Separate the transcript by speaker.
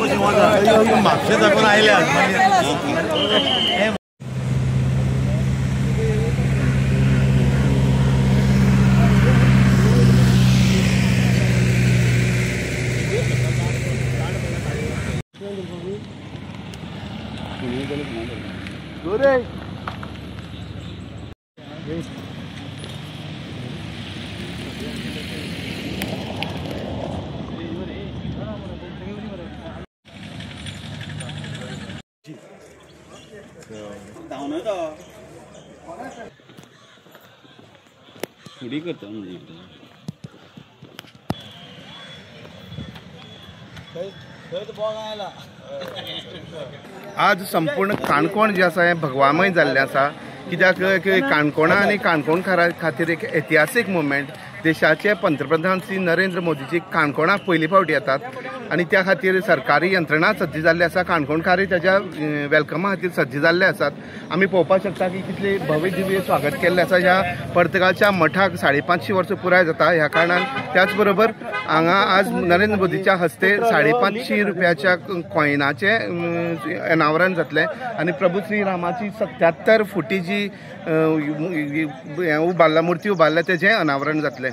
Speaker 1: म्हापशे दाखवून आयले आज संपूर्ण काणकोण जे आसा हें भगवामय जाल्लें आसा, कित्याक काणकोणा आनी काणकोणकारां खातीर एक ऐतिहासीक मुवमेंट. देशाचे पंतप्रधान श्री नरेंद्र मोदीजी काणकोणाक पयली फावटी येतात आनी त्या खातीर सरकारी यंत्रणा सज्ज जाल्ली आसा. काणकोणकारूय ताच्या वेलकमा खातीर सज्ज जाल्ले आसात. आमी पळोवपाक शकता की कितले भव्य दिव्य स्वागत केल्लें आसा. ह्या पर्तगाळच्या मठाक 550 वर्सां पुराय जाता. ह्या कारणान त्याच बरोबर हांगा आज नरेंद्र मोदीच्या हस्ते 550 रुपयाच्या कॉयनाचे अनावरण जातलें आनी प्रभू श्री रामाची 77 फुटी जी उबारला, मुर्ती उबारल्या, तेजें अनावरण जातलें.